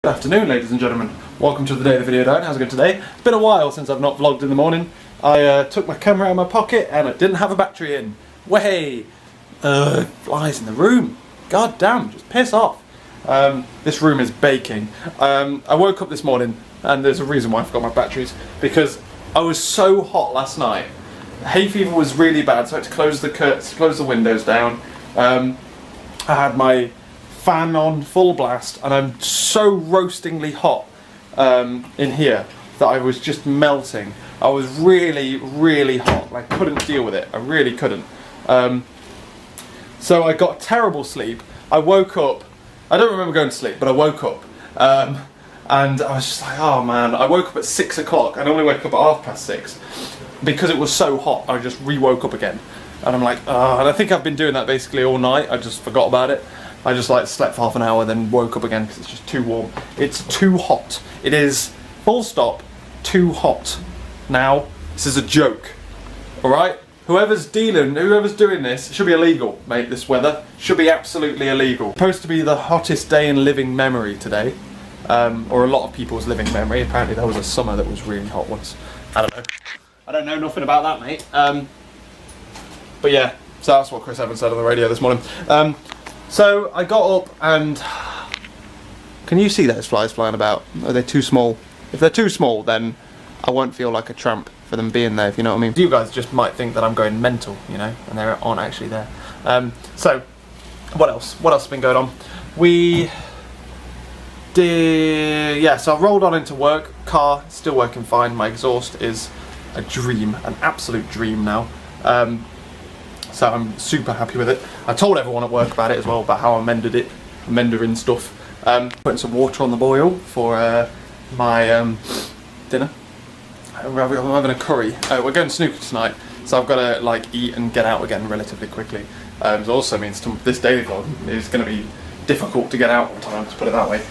Good afternoon, ladies and gentlemen. Welcome to the day of the video down. How's it going today? It's been a while since I've not vlogged in the morning. I took my camera out of my pocket and I didn't have a battery in. Way! Flies in the room. God damn, just piss off. This room is baking. I woke up this morning and there's a reason why I forgot my batteries. Because I was so hot last night. Hay fever was really bad, so I had to close the curtains, close the windows down. I had my fan on full blast and I'm so roastingly hot in here that I was just melting. I was really hot. I couldn't deal with it. I really couldn't. So I got terrible sleep. I woke up. I don't remember going to sleep, but I woke up. And I was just like, oh man. I woke up at 6 o'clock. I normally wake up at 6:30. Because it was so hot, I just re-woke up again. And I'm like, and I think I've been doing that basically all night. I just forgot about it. I just like slept for half an hour, then woke up again because it's just too warm. It's too hot. It is, full stop, too hot. Now, this is a joke. Alright? Whoever's doing this, it should be illegal, mate, this weather. Should be absolutely illegal. Supposed to be the hottest day in living memory today. Or a lot of people's living memory. Apparently there was a summer that was really hot once. I don't know. I don't know nothing about that, mate. But yeah, so that's what Chris Evans said on the radio this morning. So I got up and... Can you see those flies flying about? Are they too small? If they're too small, then I won't feel like a tramp for them being there, if you know what I mean. You guys just might think that I'm going mental, you know, and they aren't actually there. So, what else? What else has been going on? We did... Yeah, so I rolled on into work. Car, still working fine. My exhaust is a dream, an absolute dream now. So I'm super happy with it. I told everyone at work about it as well, about how I mended it, mendering stuff. Putting some water on the boil for my dinner. I'm having a curry. We're going snooker tonight, so I've got to like eat and get out again relatively quickly. It also means this daily vlog is going to be difficult to get out on time, to put it that way.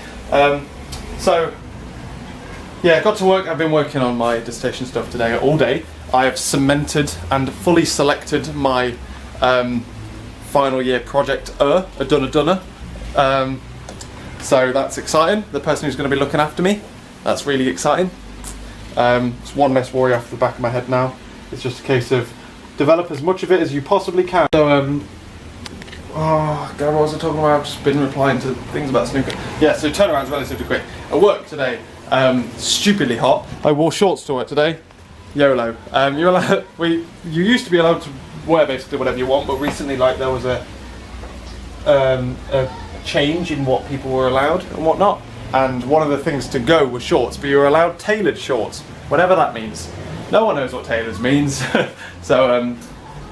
So yeah, got to work. I've been working on my dissertation stuff today all day. I have cemented and fully selected my final year project, a dunner. So that's exciting. The person who's going to be looking after me, that's really exciting. It's one less worry off the back of my head now. It's just a case of develop as much of it as you possibly can. So, oh God, what was I talking about? I've just been replying to things about snooker. Yeah, so turnaround's relatively quick. At work today, stupidly hot. I wore shorts to work today. YOLO. You're allowed, you used to be allowed to wear basically whatever you want, but recently like there was a change in what people were allowed and whatnot. And one of the things to go was shorts, but you were allowed tailored shorts, whatever that means. No one knows what tailored means. So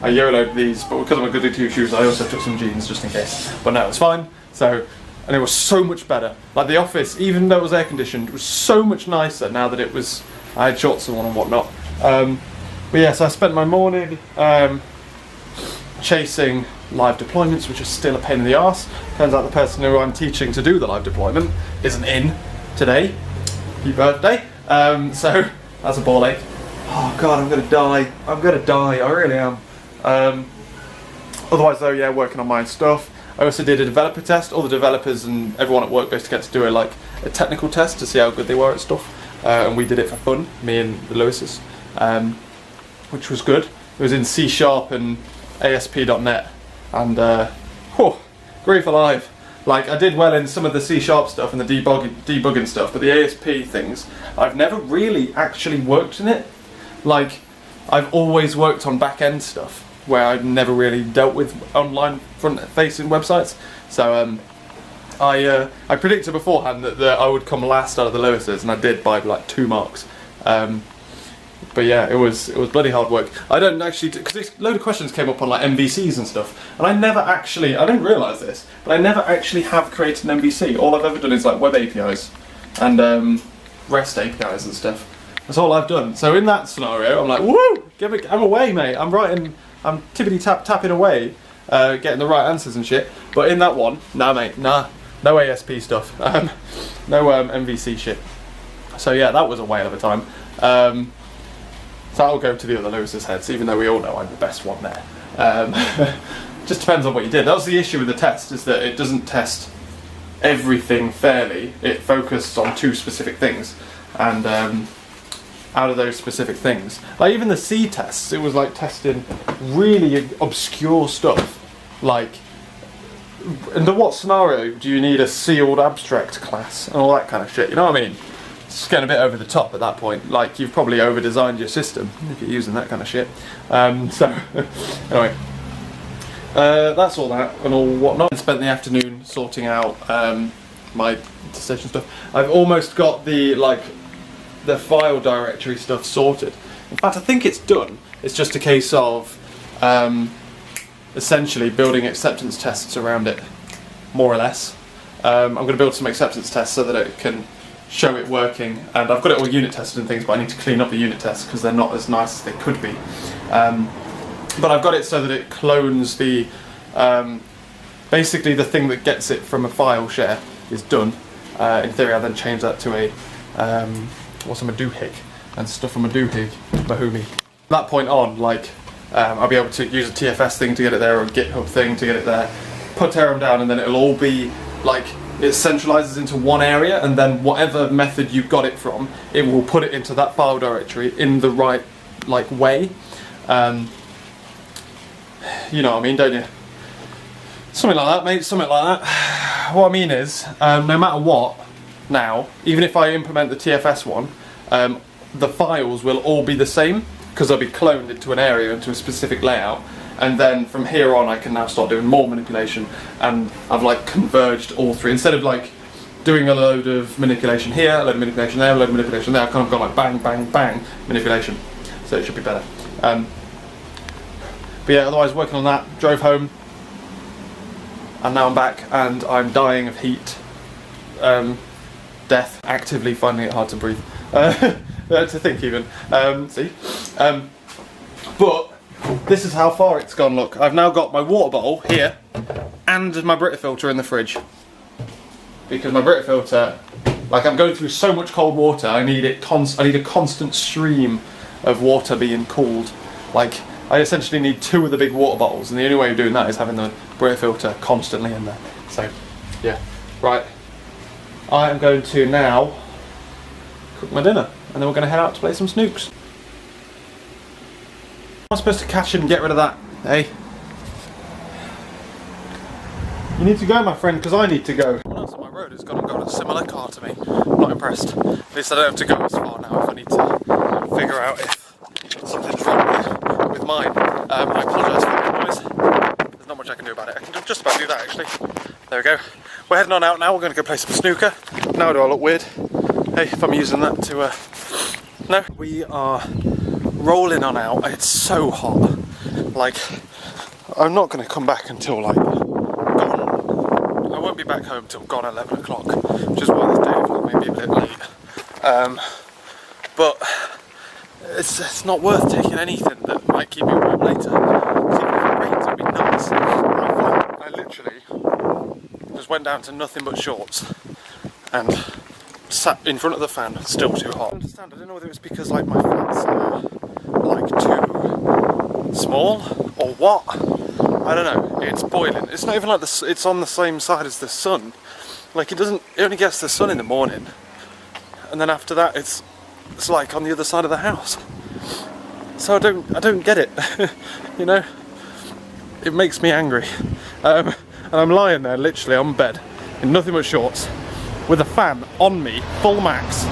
I YOLO'd these, but because I'm a goody two shoes, I also took some jeans just in case. But no, it's fine. So, and it was so much better. Like the office, even though it was air conditioned, it was so much nicer now that I had shorts on and whatnot. But yeah, so I spent my morning chasing live deployments, which is still a pain in the arse. Turns out the person who I'm teaching to do the live deployment isn't in today. Happy birthday. So that's a ball ache. Oh God, I'm gonna die. I'm gonna die. I really am. Otherwise though, yeah, working on my stuff. I also did a developer test. All the developers and everyone at work basically get to do a technical test to see how good they were at stuff. And we did it for fun, me and the Lewises, which was good. It was in C# and ASP.NET, and grief alive. Like I did well in some of the C# stuff and the debugging stuff, but the ASP things, I've never really actually worked in it. Like I've always worked on back-end stuff where I've never really dealt with online front-facing websites. So I predicted beforehand that I would come last out of the Lewises, and I did by like 2 marks. But yeah, it was bloody hard work. I don't actually, because a load of questions came up on like MVCs and stuff, and I didn't realise this, but I never actually have created an MVC. All I've ever done is like web APIs and REST APIs and stuff. That's all I've done. So in that scenario, I'm like, woo, I'm away, mate. I'm tapping away, getting the right answers and shit. But in that one, nah, mate, nah, no ASP stuff, no MVC shit. So yeah, that was a whale of a time. So I'll go to the other Lewis's heads, even though we all know I'm the best one there. Just depends on what you did. That was the issue with the test, is that it doesn't test everything fairly, it focused on 2 specific things, and out of those specific things, like even the C tests, it was like testing really obscure stuff, like under what scenario do you need a sealed abstract class and all that kind of shit, you know what I mean? It's getting a bit over the top at that point, like you've probably over-designed your system if you're using that kind of shit. So anyway, that's all that and all whatnot. I spent the afternoon sorting out my dissertation stuff. I've almost got the file directory stuff sorted. In fact, I think it's done. It's just a case of essentially building acceptance tests around it, more or less. I'm going to build some acceptance tests so that it can show it working, and I've got it all unit tested and things, but I need to clean up the unit tests because they're not as nice as they could be. But I've got it so that it clones the basically the thing that gets it from a file share is done. In theory, I then change that to a what's a Maduhig and stuff from Maduhig to Bahumi. From that point on, like I'll be able to use a TFS thing to get it there, or a GitHub thing to get it there, put Terum down, and then it'll all be like, it centralizes into one area, and then whatever method you got it from, it will put it into that file directory in the right like way. You know what I mean, don't you? Something like that, mate, something like that. What I mean is, no matter what, now, even if I implement the TFS one, the files will all be the same, because they'll be cloned into an area, into a specific layout, and then from here on I can now start doing more manipulation, and I've like converged all 3. Instead of like doing a load of manipulation here, a load of manipulation there, a load of manipulation there, I've kind of gone like bang, bang, bang manipulation, so it should be better. But yeah, otherwise working on that, drove home, and now I'm back, and I'm dying of heat, death, actively finding it hard to breathe, to think even, but this is how far it's gone. Look, I've now got my water bottle here and my Brita filter in the fridge, because my Brita filter, like, I'm going through so much cold water, I need a constant stream of water being cooled. Like, I essentially need 2 of the big water bottles, and the only way of doing that is having the Brita filter constantly in there. So yeah, right, I am going to now cook my dinner, and then we're going to head out to play some snooks. I'm supposed to catch him and get rid of that, eh? You need to go, my friend, because I need to go. Someone else on my road has gone and got a similar car to me. I'm not impressed. At least I don't have to go as far now if I need to figure out if something's wrong with mine. I apologise for the noise. There's not much I can do about it. I can just about do that, actually. There we go. We're heading on out now. We're going to go play some snooker. Now do I look weird? Hey, if I'm using that to... No, we are rolling on out. It's so hot. Like, I'm not going to come back until like gone. I won't be back home till gone 11 o'clock, which is why this day vlog may be a bit late. But it's not worth taking anything that might keep me warm later. Even if it rains, it'd be nice. I literally just went down to nothing but shorts and sat in front of the fan, still too hot. I understand, I don't know whether it's because like my flats are like too small or what. I don't know, it's boiling. It's not even like it's on the same side as the sun. Like it only gets the sun in the morning, and then after that it's like on the other side of the house. So I don't get it. You know, it makes me angry. And I'm lying there literally on bed in nothing but shorts, with a fan on me, full max,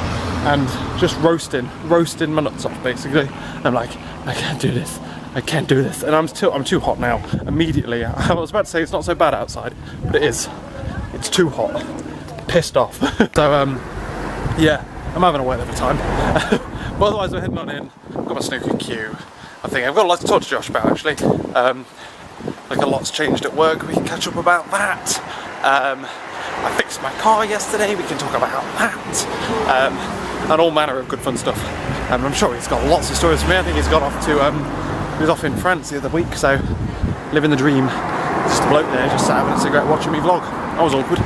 and just roasting my nuts off basically. And I'm like, I can't do this, and I'm too hot now. Immediately, I was about to say it's not so bad outside, but it is. It's too hot. Pissed off. So yeah, I'm having a whale of a time. But otherwise, we're heading on in. I've got my snooker queue. I think I've got a lot to talk to Josh about actually. Like a lot's changed at work. We can catch up about that. I fixed my car yesterday, we can talk about that, and all manner of good fun stuff. I'm sure he's got lots of stories for me. I think he's gone off to, he was off in France the other week, so living the dream. Just a bloke there, just sat having a cigarette watching me vlog. That was awkward.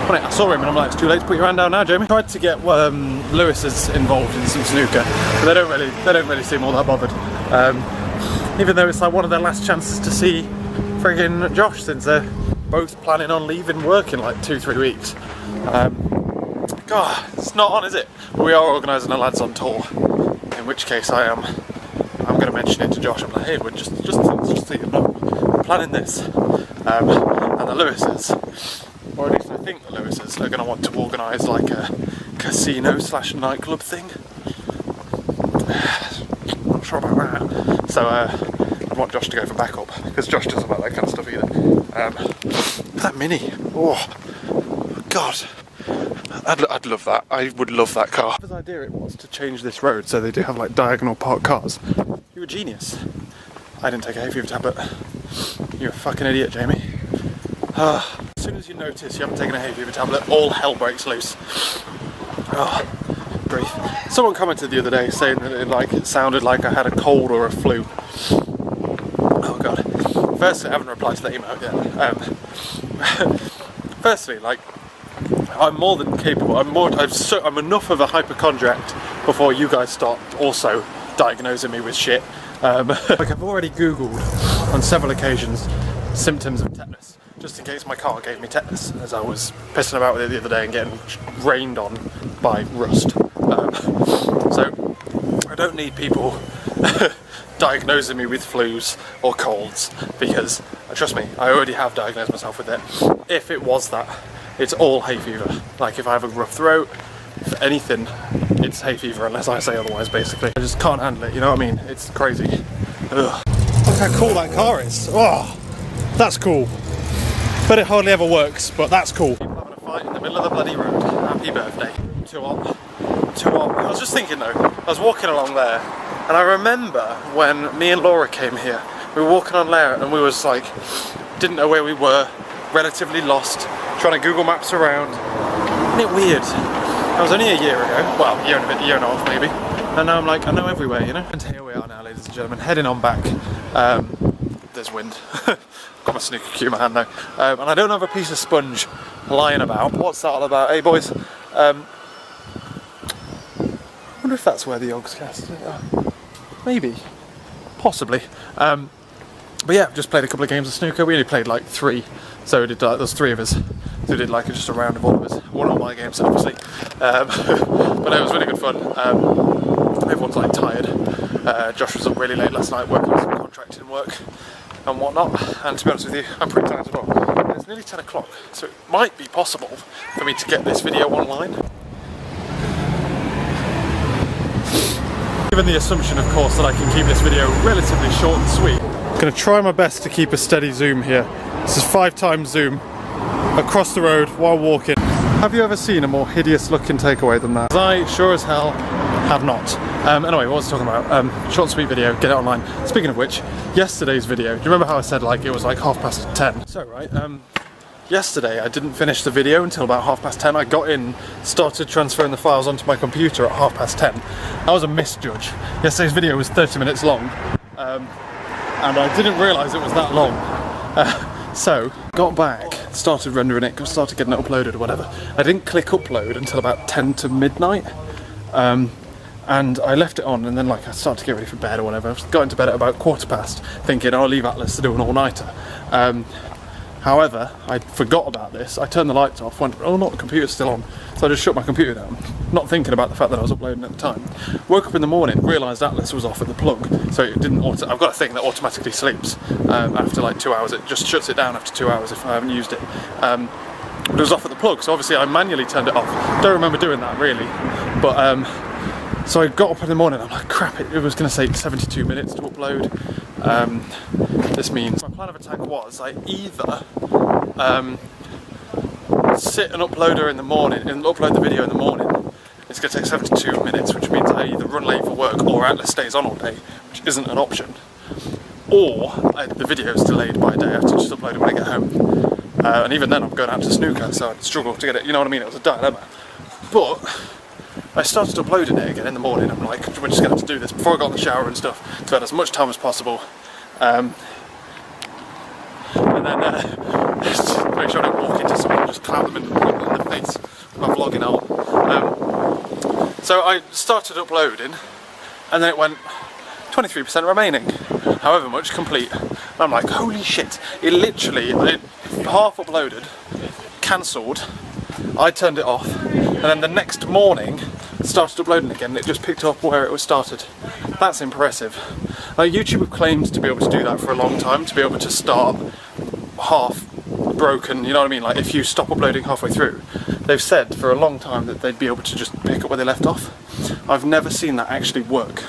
When I saw him and I'm like, it's too late to put your hand down now, Jamie. Tried to get Lewis's involved in some snooker, but they don't really seem all that bothered. Even though it's like one of their last chances to see friggin' Josh since they're both planning on leaving work in like 2-3 weeks. God, it's not on, is it? But we are organising a lads on tour, in which case I'm going to mention it to Josh. I'm like, hey, we're just so you know, we're planning this. And the Lewises, or at least I think the Lewises, are going to want to organise like a casino/nightclub thing. Not sure about that. So I want Josh to go for backup, because Josh doesn't like that kind of stuff either. That Mini, oh God, I'd love that. I would love that car. His idea it was to change this road so they do have like diagonal parked cars. You're a genius. I didn't take a hay fever tablet. You're a fucking idiot, Jamie. As soon as you notice you haven't taken a hay fever tablet, all hell breaks loose. Grief. Someone commented the other day saying that it sounded like I had a cold or a flu. Oh God. Firstly, I haven't replied to that email yet. Firstly, like, I'm more than capable. I'm enough of a hypochondriac before you guys start also diagnosing me with shit. Like, I've already Googled on several occasions symptoms of tetanus, just in case my car gave me tetanus, as I was pissing about with it the other day and getting rained on by rust. So I don't need people diagnosing me with flus or colds, because trust me, I already have diagnosed myself with it. If it was that, it's all hay fever. Like, if I have a rough throat, if anything, it's hay fever unless I say otherwise, basically. I just can't handle it, you know what I mean? It's crazy. Ugh. Look how cool that car is. Oh, that's cool. But it hardly ever works, but that's cool. People having a fight in the middle of the bloody road. Happy birthday. Too hot. Too hot. I was just thinking though, I was walking along there, and I remember when me and Laura came here, we were walking on there and we was like, didn't know where we were, relatively lost, trying to Google Maps around. Isn't it weird? That was only a year ago, well, a year and a half maybe, and now I'm like, I know everywhere, you know? And here we are now, ladies and gentlemen, heading on back. There's wind. Got my snooker cue in my hand now, and I don't have a piece of sponge lying about. What's that all about? Hey boys, I wonder if that's where the Yogs cast. Maybe, possibly. But yeah, just played a couple of games of snooker. We only played like 3, so we did there's 3 of us. So we did like just a round of all of us. One of my games, obviously. But it was really good fun. Everyone's like tired. Josh was up really late last night working on some contracting work and whatnot. And to be honest with you, I'm pretty tired as well. It's nearly 10 o'clock, so it might be possible for me to get this video online. Given the assumption, of course, that I can keep this video relatively short and sweet, I'm going to try my best to keep a steady zoom here. This is 5 times zoom across the road while walking. Have you ever seen a more hideous looking takeaway than that? I sure as hell have not. Anyway, what was I talking about? Short and sweet video, get it online. Speaking of which, yesterday's video, do you remember how I said like it was like 10:30? So right, yesterday I didn't finish the video until about 10:30. I got in, started transferring the files onto my computer at 10:30. I was a misjudge. Yesterday's video was 30 minutes long, and I didn't realise it was that long. So, got back, started rendering it, started getting it uploaded or whatever. I didn't click upload until about 10 to midnight, and I left it on, and then like I started to get ready for bed or whatever. I got into bed at about 15:15, thinking I'll leave Atlas to do an all-nighter. However, I forgot about this. I turned the lights off, went, oh no, the computer's still on. So I just shut my computer down, not thinking about the fact that I was uploading at the time. Woke up in the morning, realised Atlas was off at the plug, so it didn't I've got a thing that automatically sleeps after like 2 hours. It just shuts it down after 2 hours if I haven't used it. But it was off at the plug, so obviously I manually turned it off. Don't remember doing that really, but so I got up in the morning, I'm like, crap, it was going to take 72 minutes to upload. This means my plan of attack was I either sit and upload her in the morning and upload the video in the morning. It's going to take 72 minutes, which means I either run late for work or Atlas stays on all day, which isn't an option. Or the video is delayed by a day. I have to just upload it when I get home. And even then I'm going out to snooker, so I'd struggle to get it, you know what I mean? It was a dilemma. But I started uploading it again in the morning. I'm like, we're just going to have to do this before I got in the shower and stuff, to have as much time as possible. And then just make sure I don't walk into someone and just clap them in the face with my vlogging arm. So I started uploading, and then it went 23% remaining, however much complete. And I'm like, holy shit, it literally, half uploaded, cancelled, I turned it off, and then the next morning started uploading again and it just picked up where it was started. That's impressive. Like, YouTube have claimed to be able to do that for a long time, to be able to start half broken, you know what I mean? Like, if you stop uploading halfway through, they've said for a long time that they'd be able to just pick up where they left off. I've never seen that actually work.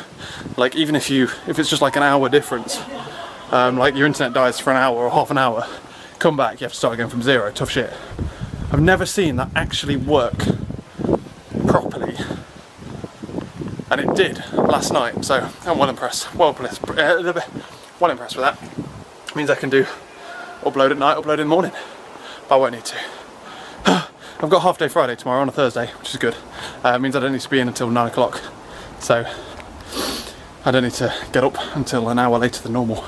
Like, even if it's just like an hour difference, like your internet dies for an hour or half an hour, come back, you have to start again from zero, tough shit. I've never seen that actually work properly. And it did last night, so I'm well impressed. Well impressed with that. It means I can do upload at night, upload in the morning. But I won't need to. I've got half day Friday tomorrow on a Thursday, which is good. It means I don't need to be in until 9 o'clock. So I don't need to get up until an hour later than normal.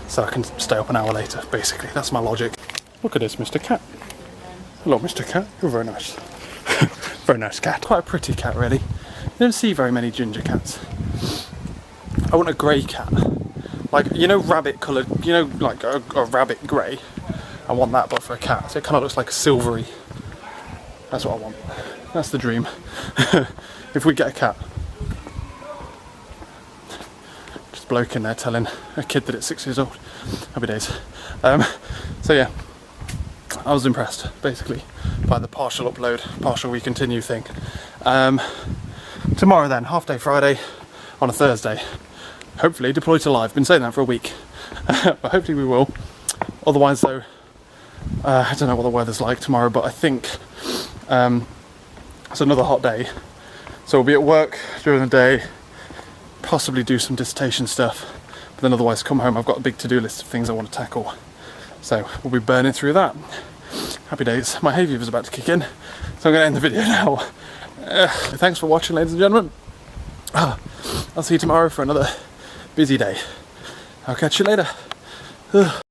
So I can stay up an hour later, basically. That's my logic. Look at this, Mr. Cat. Hello, Mr. Cat. You're very nice. Very nice cat. Quite a pretty cat, really. You don't see very many ginger cats. I want a grey cat. Like, you know, rabbit coloured, you know, like a rabbit grey. I want that, but for a cat. So it kind of looks like a silvery. That's what I want. That's the dream. If we get a cat. Just a bloke in there telling a kid that it's 6 years old. Happy days. So yeah, I was impressed, basically, by the partial upload, partial we continue thing. Tomorrow then, half day Friday on a Thursday. Hopefully deploy to live. Been saying that for a week. But hopefully we will. Otherwise though, I don't know what the weather's like tomorrow, but I think it's another hot day. So we'll be at work during the day, possibly do some dissertation stuff, but then otherwise come home. I've got a big to-do list of things I want to tackle. So we'll be burning through that. Happy days. My hay fever's about to kick in, so I'm going to end the video now. Thanks for watching, ladies and gentlemen. I'll see you tomorrow for another busy day. I'll catch you later.